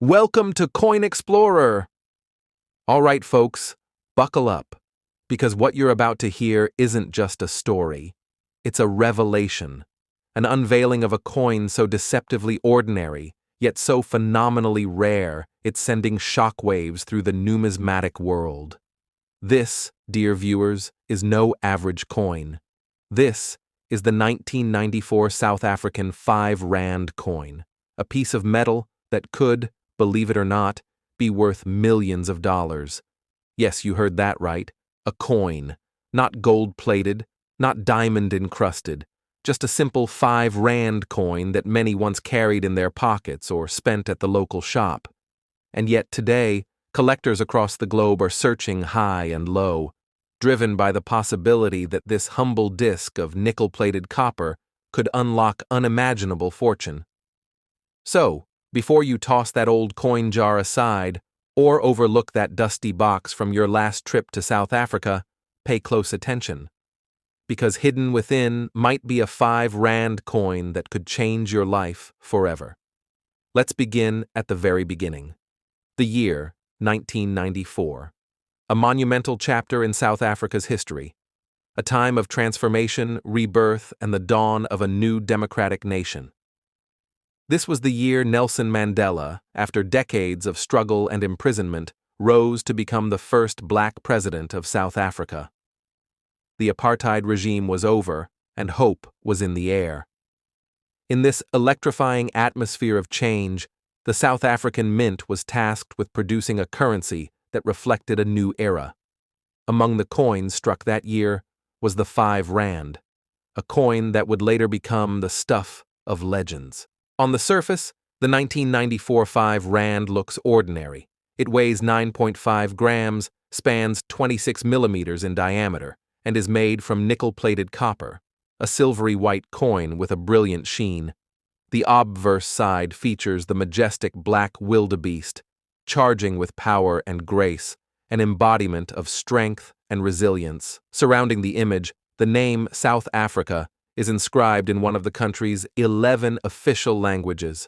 Welcome to Coin Explorer! All right, folks, buckle up, because what you're about to hear isn't just a story. It's a revelation, an unveiling of a coin so deceptively ordinary, yet so phenomenally rare, it's sending shockwaves through the numismatic world. This, dear viewers, is no average coin. This is the 1994 South African 5 Rand coin, a piece of metal that could, believe it or not, be worth millions of dollars. Yes, you heard that right. A coin. Not gold-plated, not diamond-encrusted. Just a simple 5 Rand coin that many once carried in their pockets or spent at the local shop. And yet today, collectors across the globe are searching high and low, driven by the possibility that this humble disc of nickel-plated copper could unlock unimaginable fortune. So, before you toss that old coin jar aside or overlook that dusty box from your last trip to South Africa, pay close attention. Because hidden within might be a 5 Rand coin that could change your life forever. Let's begin at the very beginning. The year, 1994. A monumental chapter in South Africa's history. A time of transformation, rebirth, and the dawn of a new democratic nation. This was the year Nelson Mandela, after decades of struggle and imprisonment, rose to become the first black president of South Africa. The apartheid regime was over, and hope was in the air. In this electrifying atmosphere of change, the South African Mint was tasked with producing a currency that reflected a new era. Among the coins struck that year was the 5 Rand, a coin that would later become the stuff of legends. On the surface, the 1994 5 Rand looks ordinary. It weighs 9.5 grams, spans 26 millimeters in diameter, and is made from nickel-plated copper, a silvery white coin with a brilliant sheen. The obverse side features the majestic black wildebeest, charging with power and grace, an embodiment of strength and resilience. Surrounding the image, the name South Africa is inscribed in one of the country's 11 official languages,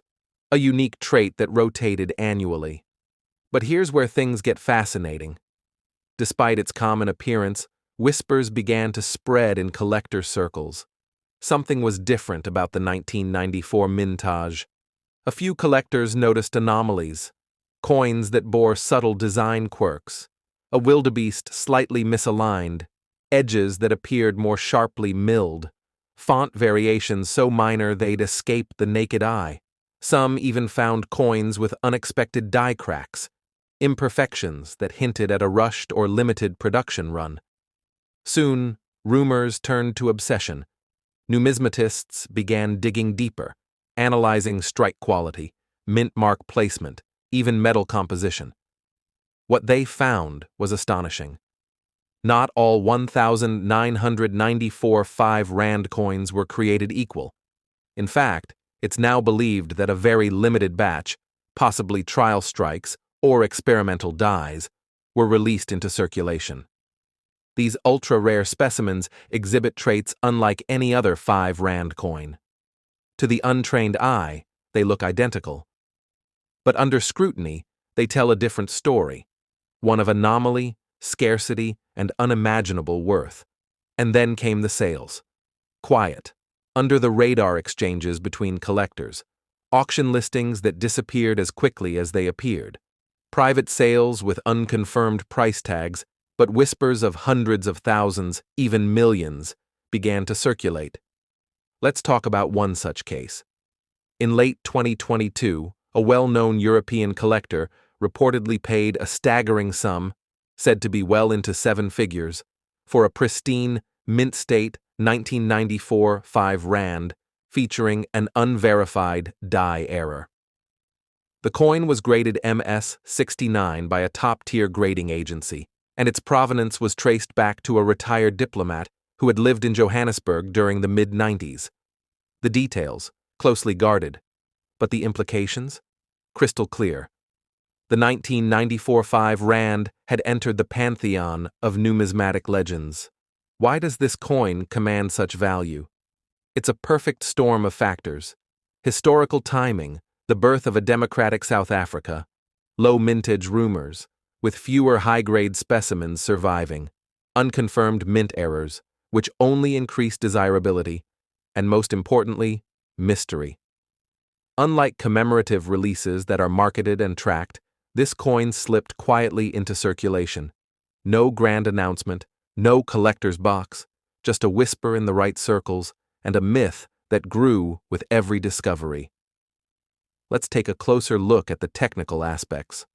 a unique trait that rotated annually. But here's where things get fascinating. Despite its common appearance, whispers began to spread in collector circles. Something was different about the 1994 mintage. A few collectors noticed anomalies, coins that bore subtle design quirks, a wildebeest slightly misaligned, edges that appeared more sharply milled, font variations so minor they'd escape the naked eye. Some even found coins with unexpected die cracks, imperfections that hinted at a rushed or limited production run. Soon, rumors turned to obsession. Numismatists began digging deeper, analyzing strike quality, mint mark placement, even metal composition. What they found was astonishing. Not all 1,994 5 Rand coins were created equal. In fact, it's now believed that a very limited batch, possibly trial strikes or experimental dies, were released into circulation. These ultra-rare specimens exhibit traits unlike any other 5 Rand coin. To the untrained eye, they look identical. But under scrutiny, they tell a different story, one of anomaly, scarcity, and unimaginable worth. And then came the sales. Quiet, under the radar exchanges between collectors, auction listings that disappeared as quickly as they appeared, private sales with unconfirmed price tags, but whispers of hundreds of thousands, even millions, began to circulate. Let's talk about one such case. In late 2022, a well-known European collector reportedly paid a staggering sum, said to be well into 7 figures, for a pristine, mint-state 1994 5 Rand featuring an unverified die error. The coin was graded MS-69 by a top-tier grading agency, and its provenance was traced back to a retired diplomat who had lived in Johannesburg during the mid-90s. The details, closely guarded, but the implications? Crystal clear. The 1994 5 Rand had entered the pantheon of numismatic legends. Why does this coin command such value? It's a perfect storm of factors. Historical timing, the birth of a democratic South Africa, low mintage rumors, with fewer high-grade specimens surviving, unconfirmed mint errors, which only increase desirability, and most importantly, mystery. Unlike commemorative releases that are marketed and tracked, this coin slipped quietly into circulation. No grand announcement, no collector's box, just a whisper in the right circles, and a myth that grew with every discovery. Let's take a closer look at the technical aspects.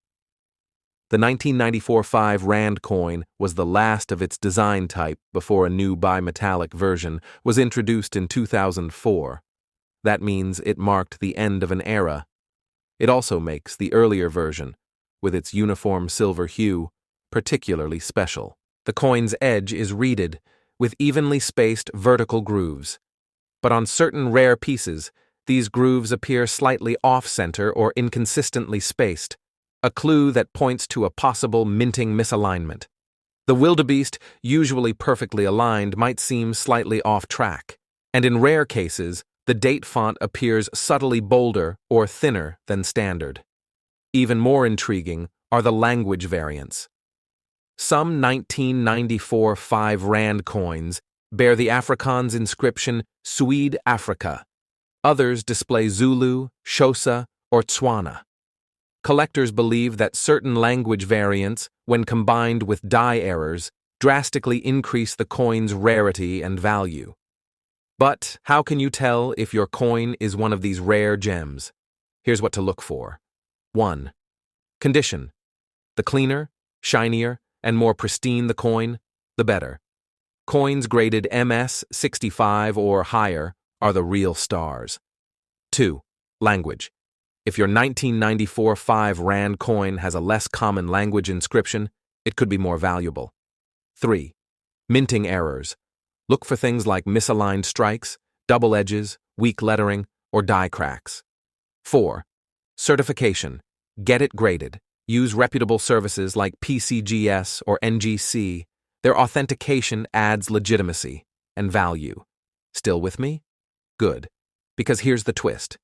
The 1994 5 Rand coin was the last of its design type before a new bimetallic version was introduced in 2004. That means it marked the end of an era. It also makes the earlier version, with its uniform silver hue, particularly special. The coin's edge is reeded, with evenly spaced vertical grooves. But on certain rare pieces, these grooves appear slightly off-center or inconsistently spaced, a clue that points to a possible minting misalignment. The wildebeest, usually perfectly aligned, might seem slightly off-track, and in rare cases, the date font appears subtly bolder or thinner than standard. Even more intriguing are the language variants. Some 1994 5 Rand coins bear the Afrikaans inscription Swede Africa. Others display Zulu, Xhosa, or Tswana. Collectors believe that certain language variants, when combined with die errors, drastically increase the coin's rarity and value. But how can you tell if your coin is one of these rare gems? Here's what to look for. 1. Condition. The cleaner, shinier, and more pristine the coin, the better. Coins graded MS 65 or higher are the real stars. 2. Language. If your 1994 5 Rand coin has a less common language inscription, it could be more valuable. 3. Minting errors. Look for things like misaligned strikes, double edges, weak lettering, or die cracks. 4. Certification. Get it graded. Use reputable services like PCGS or NGC. Their authentication adds legitimacy and value. Still with me? Good. Because here's the twist.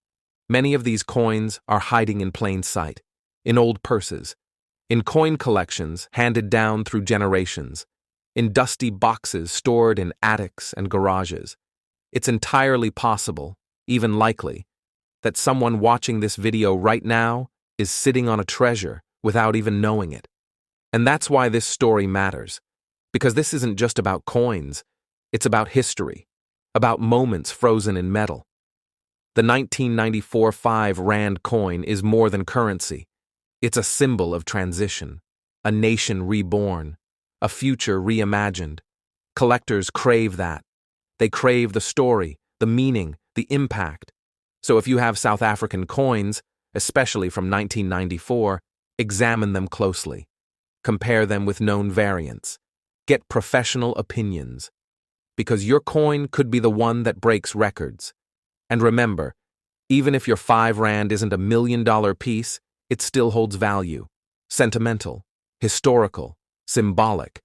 Many of these coins are hiding in plain sight, in old purses, in coin collections handed down through generations, in dusty boxes stored in attics and garages. It's entirely possible, even likely, that someone watching this video right now is sitting on a treasure without even knowing it. And that's why this story matters, because this isn't just about coins, it's about history, about moments frozen in metal. The 1994 5 Rand coin is more than currency. It's a symbol of transition, a nation reborn, a future reimagined. Collectors crave that. They crave the story, the meaning, the impact. So if you have South African coins, especially from 1994, examine them closely. Compare them with known variants. Get professional opinions. Because your coin could be the one that breaks records. And remember, even if your 5 Rand isn't $1 million piece, it still holds value. Sentimental, historical, symbolic.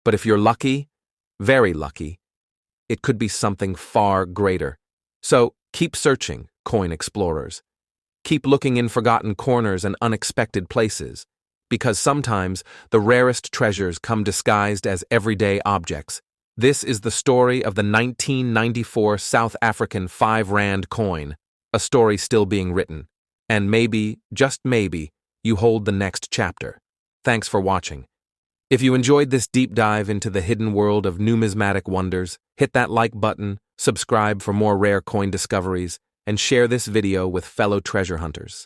But if you're lucky, very lucky, it could be something far greater. So keep searching, coin explorers. Keep looking in forgotten corners and unexpected places, because sometimes the rarest treasures come disguised as everyday objects. This is the story of the 1994 South African 5 Rand coin, a story still being written. And maybe, just maybe, you hold the next chapter. Thanks for watching. If you enjoyed this deep dive into the hidden world of numismatic wonders, hit that like button, subscribe for more rare coin discoveries, and share this video with fellow treasure hunters.